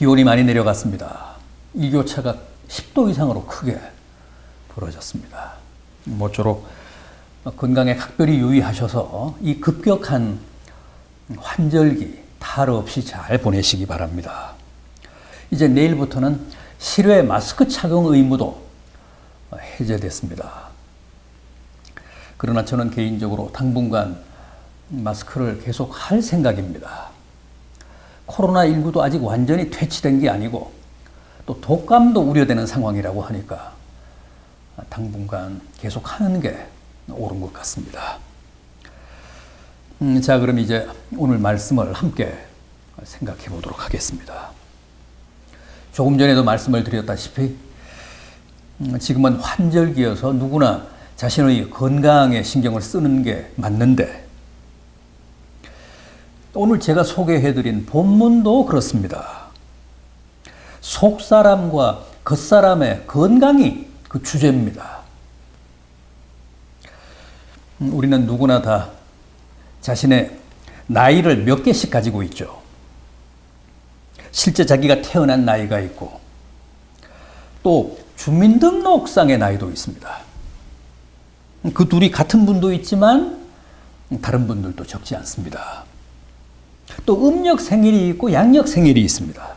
기온이 많이 내려갔습니다. 일교차가 10도 이상으로 크게 벌어졌습니다. 모쪼록 건강에 각별히 유의하셔서 이 급격한 환절기 탈 없이 잘 보내시기 바랍니다. 이제 내일부터는 실외 마스크 착용 의무도 해제됐습니다. 그러나 저는 개인적으로 당분간 마스크를 계속 할 생각입니다. 코로나19도 아직 완전히 퇴치된 게 아니고 또 독감도 우려되는 상황이라고 하니까 당분간 계속 하는 게 옳은 것 같습니다. 자, 그럼 이제 오늘 말씀을 함께 생각해 보도록 하겠습니다. 조금 전에도 말씀을 드렸다시피 지금은 환절기여서 누구나 자신의 건강에 신경을 쓰는 게 맞는데 오늘 제가 소개해드린 본문도 그렇습니다. 속사람과 겉사람의 건강이 그 주제입니다. 우리는 누구나 다 자신의 나이를 몇 개씩 가지고 있죠. 실제 자기가 태어난 나이가 있고 또 주민등록상의 나이도 있습니다. 그 둘이 같은 분도 있지만 다른 분들도 적지 않습니다. 또 음력 생일이 있고 양력 생일이 있습니다.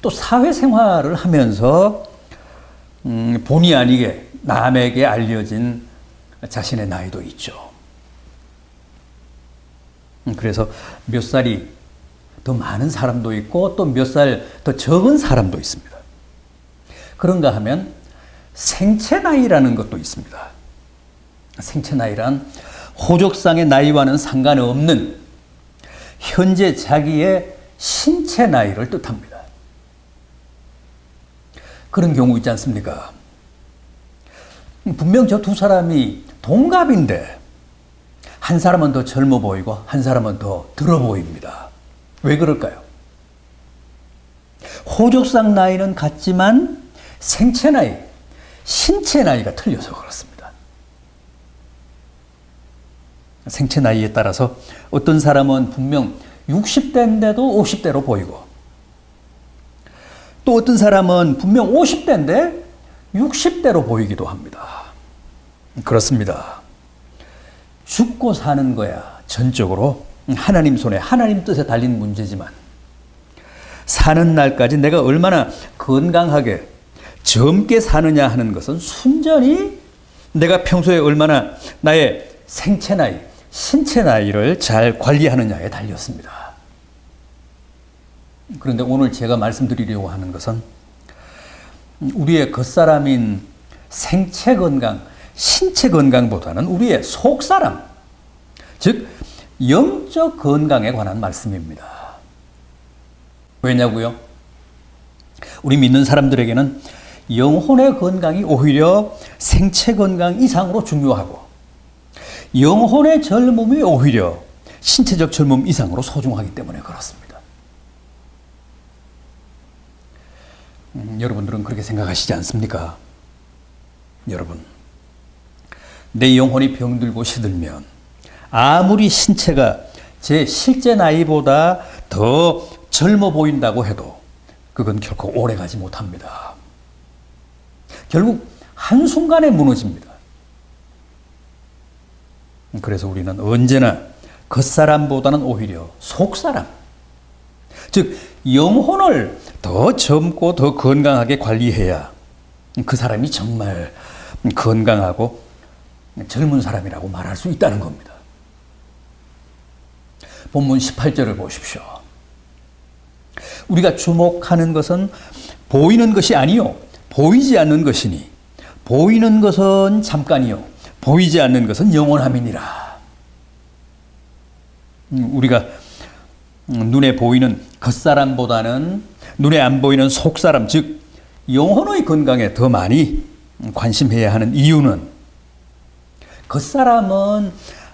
또 사회생활을 하면서 본의 아니게 남에게 알려진 자신의 나이도 있죠. 그래서 몇 살이 더 많은 사람도 있고 또 몇 살 더 적은 사람도 있습니다. 그런가 하면 생체 나이라는 것도 있습니다. 생체 나이란 호적상의 나이와는 상관없는 현재 자기의 신체 나이를 뜻합니다. 그런 경우 있지 않습니까? 분명 저 두 사람이 동갑인데 한 사람은 더 젊어 보이고 한 사람은 더 들어 보입니다. 왜 그럴까요? 호적상 나이는 같지만 생체 나이, 신체 나이가 틀려서 그렇습니다. 생체 나이에 따라서 어떤 사람은 분명 60대인데도 50대로 보이고 또 어떤 사람은 분명 50대인데 60대로 보이기도 합니다. 그렇습니다. 죽고 사는 거야 전적으로 하나님 손에 하나님 뜻에 달린 문제지만 사는 날까지 내가 얼마나 건강하게 젊게 사느냐 하는 것은 순전히 내가 평소에 얼마나 나의 생체 나이, 신체 나이를 잘 관리하느냐에 달렸습니다. 그런데 오늘 제가 말씀드리려고 하는 것은 우리의 겉사람인 생체 건강, 신체 건강보다는 우리의 속사람, 즉 영적 건강에 관한 말씀입니다. 왜냐고요? 우리 믿는 사람들에게는 영혼의 건강이 오히려 생체 건강 이상으로 중요하고 영혼의 젊음이 오히려 신체적 젊음 이상으로 소중하기 때문에 그렇습니다. 여러분들은 그렇게 생각하시지 않습니까? 여러분, 내 영혼이 병들고 시들면 아무리 신체가 제 실제 나이보다 더 젊어 보인다고 해도 그건 결코 오래 가지 못합니다. 결국 한순간에 무너집니다. 그래서 우리는 언제나 겉사람보다는 오히려 속사람, 즉 영혼을 더 젊고 더 건강하게 관리해야 그 사람이 정말 건강하고 젊은 사람이라고 말할 수 있다는 겁니다. 본문 18절을 보십시오. 우리가 주목하는 것은 보이는 것이 아니요 보이지 않는 것이니 보이는 것은 잠깐이요 보이지 않는 것은 영원함이니라. 우리가 눈에 보이는 겉사람보다는 눈에 안 보이는 속사람, 즉 영혼의 건강에 더 많이 관심해야 하는 이유는 겉사람은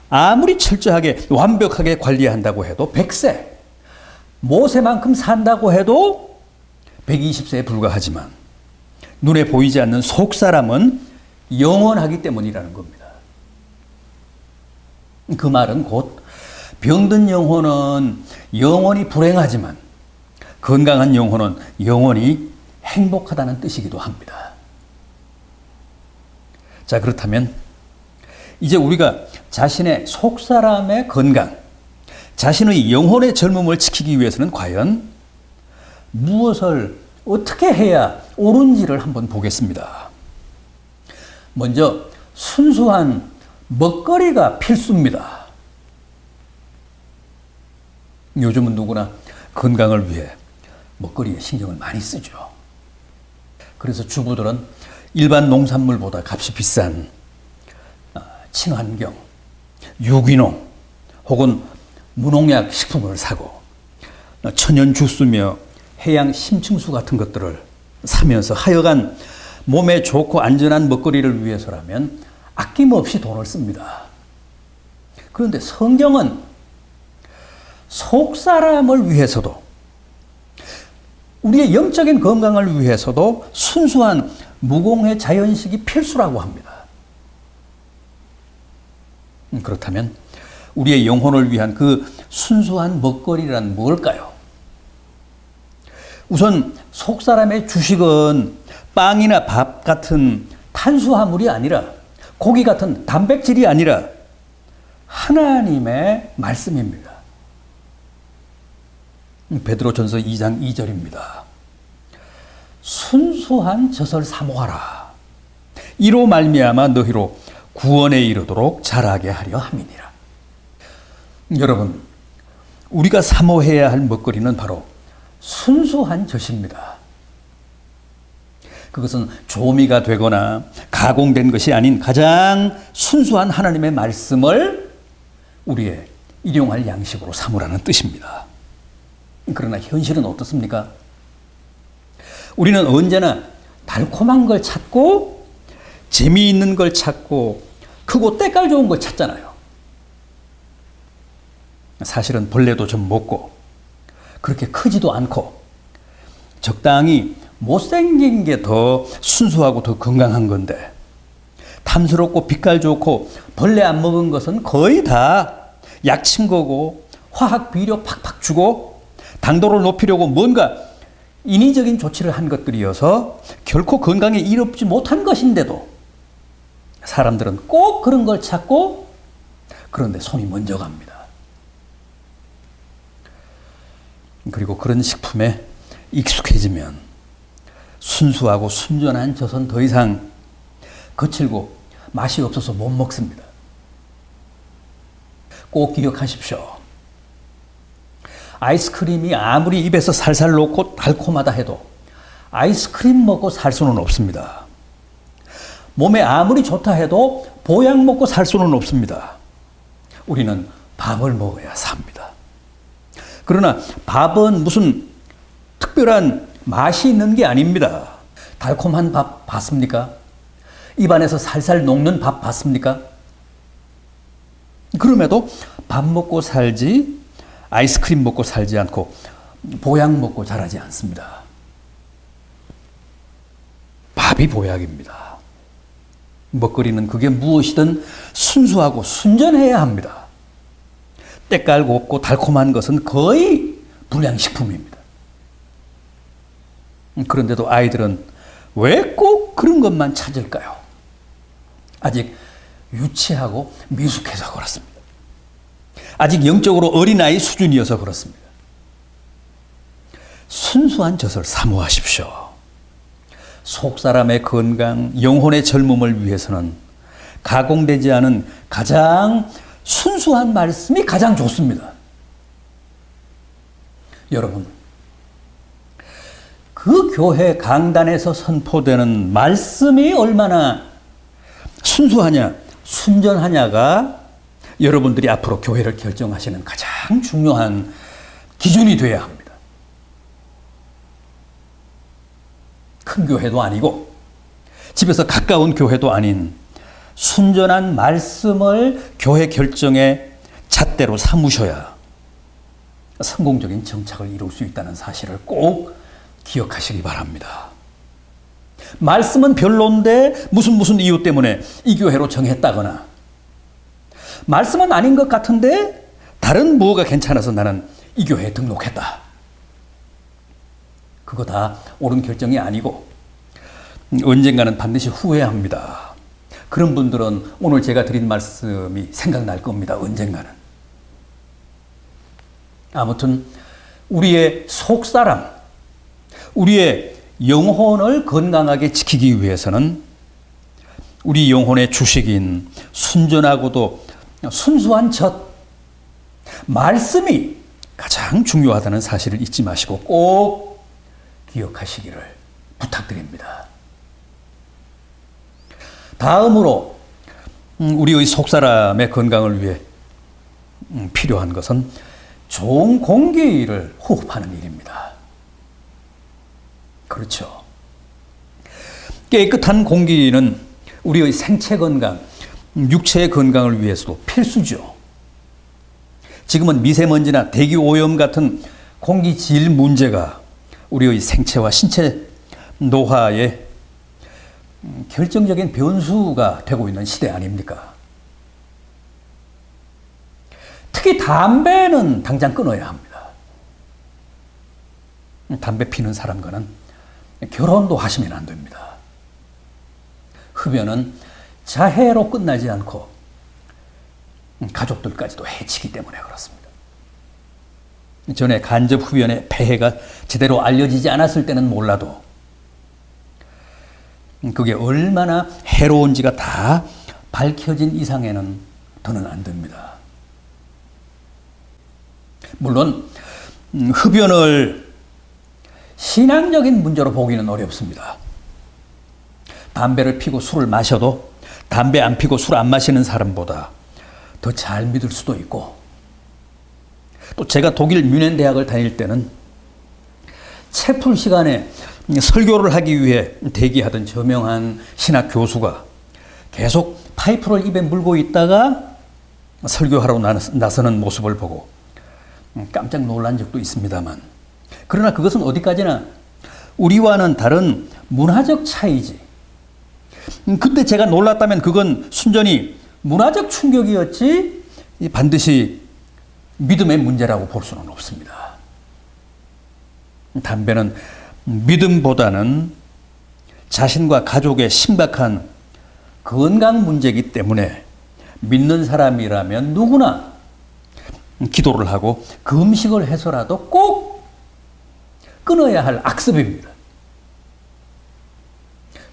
아무리 철저하게 완벽하게 관리한다고 해도 100세, 모세만큼 산다고 해도 120세에 불과하지만 눈에 보이지 않는 속사람은 영원하기 때문이라는 겁니다. 그 말은 곧 병든 영혼은 영원히 불행하지만 건강한 영혼은 영원히 행복하다는 뜻이기도 합니다. 자, 그렇다면 이제 우리가 자신의 속사람의 건강, 자신의 영혼의 젊음을 지키기 위해서는 과연 무엇을 어떻게 해야 옳은지를 한번 보겠습니다. 먼저 순수한 먹거리가 필수입니다. 요즘은 누구나 건강을 위해 먹거리에 신경을 많이 쓰죠. 그래서 주부들은 일반 농산물보다 값이 비싼 친환경, 유기농 혹은 무농약 식품을 사고 천연 주스며 해양 심층수 같은 것들을 사면서 하여간 몸에 좋고 안전한 먹거리를 위해서라면 아낌없이 돈을 씁니다. 그런데 성경은 속 사람을 위해서도 우리의 영적인 건강을 위해서도 순수한 무공해 자연식이 필수라고 합니다. 그렇다면 우리의 영혼을 위한 그 순수한 먹거리란 무엇일까요? 우선 속 사람의 주식은 빵이나 밥 같은 탄수화물이 아니라 고기 같은 단백질이 아니라 하나님의 말씀입니다. 베드로전서 2장 2절입니다. 순수한 젖을 사모하라. 이로 말미암아 너희로 구원에 이르도록 자라게 하려 함이니라. 여러분, 우리가 사모해야 할 먹거리는 바로 순수한 젖입니다. 그것은 조미가 되거나 가공된 것이 아닌 가장 순수한 하나님의 말씀을 우리의 일용할 양식으로 삼으라는 뜻입니다. 그러나 현실은 어떻습니까? 우리는 언제나 달콤한 걸 찾고 재미있는 걸 찾고 크고 때깔 좋은 걸 찾잖아요. 사실은 벌레도 좀 먹고 그렇게 크지도 않고 적당히 못생긴 게 더 순수하고 더 건강한 건데 탐스럽고 빛깔 좋고 벌레 안 먹은 것은 거의 다 약친 거고 화학 비료 팍팍 주고 당도를 높이려고 뭔가 인위적인 조치를 한 것들이어서 결코 건강에 이롭지 못한 것인데도 사람들은 꼭 그런 걸 찾고 그런데 손이 먼저 갑니다. 그리고 그런 식품에 익숙해지면 순수하고 순전한 젖은 더 이상 거칠고 맛이 없어서 못 먹습니다. 꼭 기억하십시오. 아이스크림이 아무리 입에서 살살 녹고 달콤하다 해도 아이스크림 먹고 살 수는 없습니다. 몸에 아무리 좋다 해도 보약 먹고 살 수는 없습니다. 우리는 밥을 먹어야 삽니다. 그러나 밥은 무슨 특별한 맛이 있는 게 아닙니다. 달콤한 밥 봤습니까? 입안에서 살살 녹는 밥 봤습니까? 그럼에도 밥 먹고 살지 아이스크림 먹고 살지 않고 보약 먹고 자라지 않습니다. 밥이 보약입니다. 먹거리는 그게 무엇이든 순수하고 순전해야 합니다. 때깔 곱고 달콤한 것은 거의 불량식품입니다. 그런데도 아이들은 왜 꼭 그런 것만 찾을까요? 아직 유치하고 미숙해서 그렇습니다. 아직 영적으로 어린아이 수준이어서 그렇습니다. 순수한 젖을 사모하십시오. 속사람의 건강, 영혼의 젊음을 위해서는 가공되지 않은 가장 순수한 말씀이 가장 좋습니다. 여러분, 그 교회 강단에서 선포되는 말씀이 얼마나 순수하냐, 순전하냐가 여러분들이 앞으로 교회를 결정하시는 가장 중요한 기준이 되어야 합니다. 큰 교회도 아니고 집에서 가까운 교회도 아닌 순전한 말씀을 교회 결정의 잣대로 삼으셔야 성공적인 정착을 이룰 수 있다는 사실을 꼭 기억하시기 바랍니다. 말씀은 별론데 무슨 이유 때문에 이 교회로 정했다거나 말씀은 아닌 것 같은데 다른 뭐가 괜찮아서 나는 이 교회에 등록했다. 그거 다 옳은 결정이 아니고 언젠가는 반드시 후회합니다. 그런 분들은 오늘 제가 드린 말씀이 생각날 겁니다. 언젠가는. 아무튼 우리의 속사람, 우리의 영혼을 건강하게 지키기 위해서는 우리 영혼의 주식인 순전하고도 순수한 젖, 말씀이 가장 중요하다는 사실을 잊지 마시고 꼭 기억하시기를 부탁드립니다. 다음으로 우리의 속사람의 건강을 위해 필요한 것은 좋은 공기를 호흡하는 일입니다. 그렇죠. 깨끗한 공기는 우리의 생체 건강, 육체의 건강을 위해서도 필수죠. 지금은 미세먼지나 대기 오염 같은 공기 질 문제가 우리의 생체와 신체 노화에 결정적인 변수가 되고 있는 시대 아닙니까? 특히 담배는 당장 끊어야 합니다. 담배 피는 사람과는 결혼도 하시면 안 됩니다. 흡연은 자해로 끝나지 않고 가족들까지도 해치기 때문에 그렇습니다. 전에 간접 흡연의 폐해가 제대로 알려지지 않았을 때는 몰라도 그게 얼마나 해로운지가 다 밝혀진 이상에는 더는 안 됩니다. 물론 흡연을 신앙적인 문제로 보기는 어렵습니다. 담배를 피고 술을 마셔도 담배 안 피고 술 안 마시는 사람보다 더 잘 믿을 수도 있고, 또 제가 독일 뮌헨 대학을 다닐 때는 채플 시간에 설교를 하기 위해 대기하던 저명한 신학 교수가 계속 파이프를 입에 물고 있다가 설교하러 나서는 모습을 보고 깜짝 놀란 적도 있습니다만, 그러나 그것은 어디까지나 우리와는 다른 문화적 차이지. 그때 제가 놀랐다면 그건 순전히 문화적 충격이었지 반드시 믿음의 문제라고 볼 수는 없습니다. 담배는 믿음보다는 자신과 가족의 심각한 건강 문제이기 때문에 믿는 사람이라면 누구나 기도를 하고 금식을 해서라도 꼭 끊어야 할 악습입니다.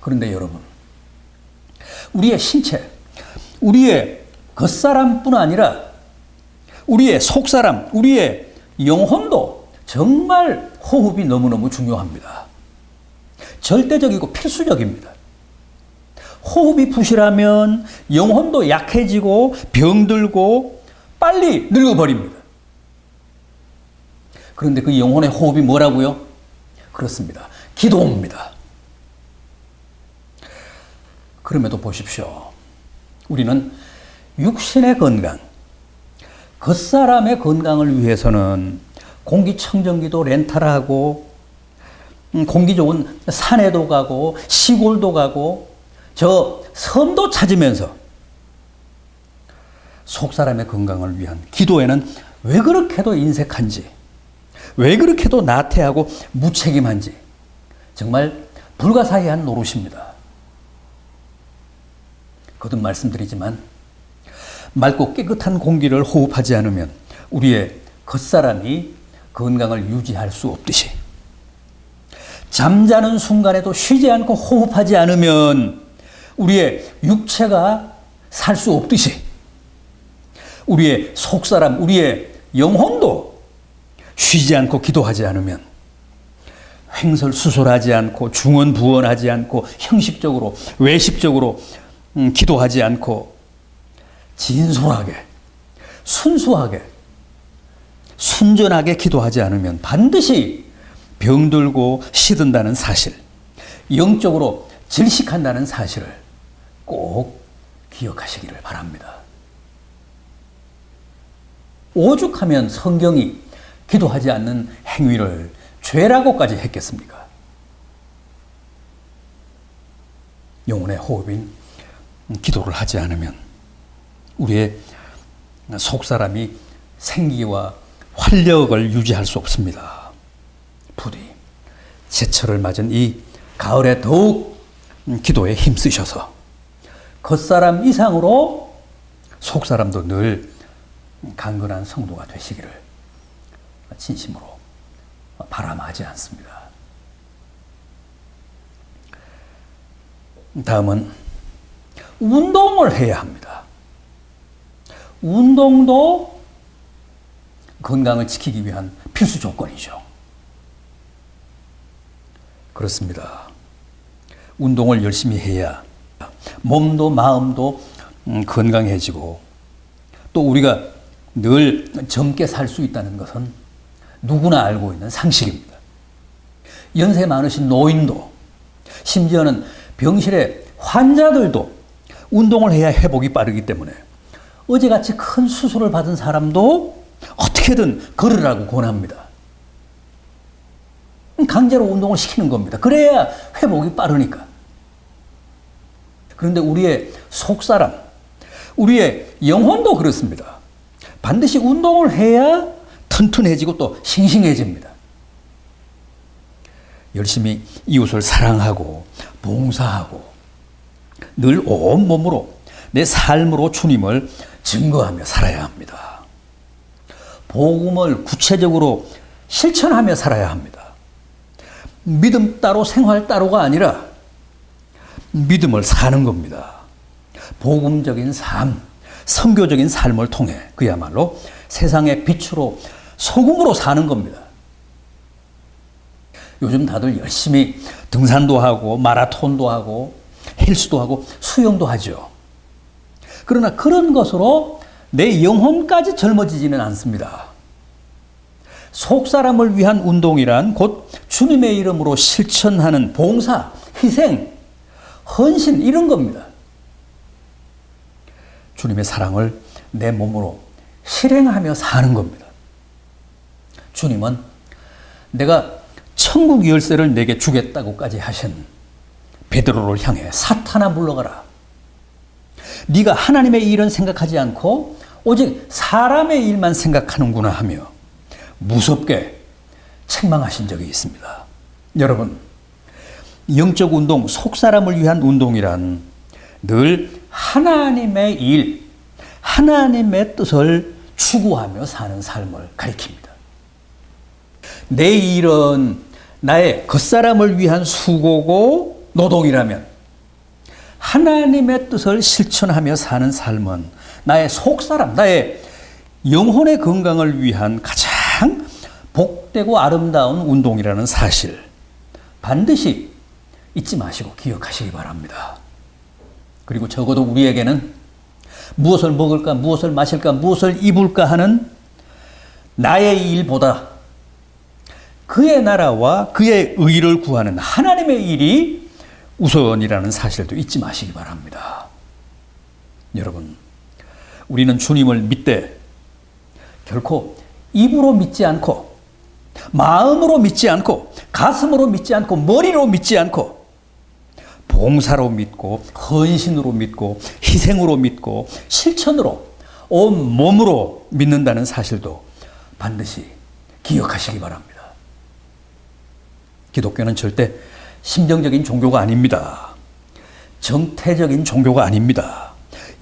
그런데 여러분, 우리의 신체, 우리의 겉사람뿐 아니라 우리의 속사람, 우리의 영혼도 정말 호흡이 너무너무 중요합니다. 절대적이고 필수적입니다. 호흡이 부실하면 영혼도 약해지고 병들고 빨리 늙어버립니다. 그런데 그 영혼의 호흡이 뭐라고요? 그렇습니다. 기도입니다. 그럼에도 보십시오. 우리는 육신의 건강, 겉사람의 건강을 위해서는 공기청정기도 렌탈하고 공기 좋은 산에도 가고 시골도 가고 저 섬도 찾으면서 속사람의 건강을 위한 기도에는 왜 그렇게도 인색한지, 왜 그렇게도 나태하고 무책임한지 정말 불가사의한 노릇입니다. 거듭 말씀드리지만 맑고 깨끗한 공기를 호흡하지 않으면 우리의 겉사람이 건강을 유지할 수 없듯이, 잠자는 순간에도 쉬지 않고 호흡하지 않으면 우리의 육체가 살 수 없듯이, 우리의 속사람, 우리의 영혼도 쉬지 않고 기도하지 않으면, 횡설수설하지 않고 중언부언하지 않고 형식적으로 외식적으로 기도하지 않고 진솔하게 순수하게 순전하게 기도하지 않으면 반드시 병들고 시든다는 사실, 영적으로 질식한다는 사실을 꼭 기억하시기를 바랍니다. 오죽하면 성경이 기도하지 않는 행위를 죄라고까지 했겠습니까? 영혼의 호흡인 기도를 하지 않으면 우리의 속사람이 생기와 활력을 유지할 수 없습니다. 부디 제철을 맞은 이 가을에 더욱 기도에 힘쓰셔서 겉사람 이상으로 속사람도 늘 강건한 성도가 되시기를 진심으로 바람하지 않습니다. 다음은 운동을 해야 합니다. 운동도 건강을 지키기 위한 필수 조건이죠. 그렇습니다. 운동을 열심히 해야 몸도 마음도 건강해지고 또 우리가 늘 젊게 살 수 있다는 것은 누구나 알고 있는 상식입니다. 연세 많으신 노인도 심지어는 병실의 환자들도 운동을 해야 회복이 빠르기 때문에 어제같이 큰 수술을 받은 사람도 어떻게든 걸으라고 권합니다. 강제로 운동을 시키는 겁니다. 그래야 회복이 빠르니까. 그런데 우리의 속사람, 우리의 영혼도 그렇습니다. 반드시 운동을 해야 튼튼해지고 또 싱싱해집니다. 열심히 이웃을 사랑하고 봉사하고 늘 온몸으로 내 삶으로 주님을 증거하며 살아야 합니다. 복음을 구체적으로 실천하며 살아야 합니다. 믿음 따로 생활 따로가 아니라 믿음을 사는 겁니다. 복음적인 삶, 선교적인 삶을 통해 그야말로 세상의 빛으로 소금으로 사는 겁니다. 요즘 다들 열심히 등산도 하고 마라톤도 하고 헬스도 하고 수영도 하죠. 그러나 그런 것으로 내 영혼까지 젊어지지는 않습니다. 속사람을 위한 운동이란 곧 주님의 이름으로 실천하는 봉사, 희생, 헌신 이런 겁니다. 주님의 사랑을 내 몸으로 실행하며 사는 겁니다. 주님은 내가 천국 열쇠를 내게 주겠다고까지 하신 베드로를 향해 사탄아 물러가라. 네가 하나님의 일은 생각하지 않고 오직 사람의 일만 생각하는구나 하며 무섭게 책망하신 적이 있습니다. 여러분, 영적 운동, 속사람을 위한 운동이란 늘 하나님의 일, 하나님의 뜻을 추구하며 사는 삶을 가리킵니다. 내 일은 나의 겉사람을 위한 수고고 노동이라면 하나님의 뜻을 실천하며 사는 삶은 나의 속사람, 나의 영혼의 건강을 위한 가장 복되고 아름다운 운동이라는 사실 반드시 잊지 마시고 기억하시기 바랍니다. 그리고 적어도 우리에게는 무엇을 먹을까, 무엇을 마실까, 무엇을 입을까 하는 나의 일보다 그의 나라와 그의 의를 구하는 하나님의 일이 우선이라는 사실도 잊지 마시기 바랍니다. 여러분, 우리는 주님을 믿되 결코 입으로 믿지 않고 마음으로 믿지 않고 가슴으로 믿지 않고 머리로 믿지 않고 봉사로 믿고 헌신으로 믿고 희생으로 믿고 실천으로 온 몸으로 믿는다는 사실도 반드시 기억하시기 바랍니다. 기독교는 절대 심정적인 종교가 아닙니다. 정태적인 종교가 아닙니다.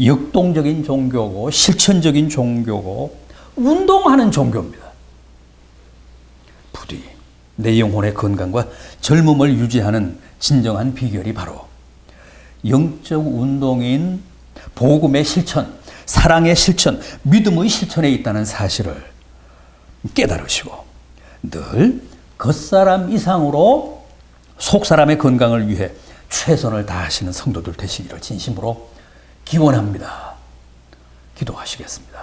역동적인 종교고 실천적인 종교고 운동하는 종교입니다. 부디 내 영혼의 건강과 젊음을 유지하는 진정한 비결이 바로 영적 운동인 복음의 실천, 사랑의 실천, 믿음의 실천에 있다는 사실을 깨달으시고 늘 겉사람 이상으로 속사람의 건강을 위해 최선을 다하시는 성도들 되시기를 진심으로 기원합니다. 기도하시겠습니다.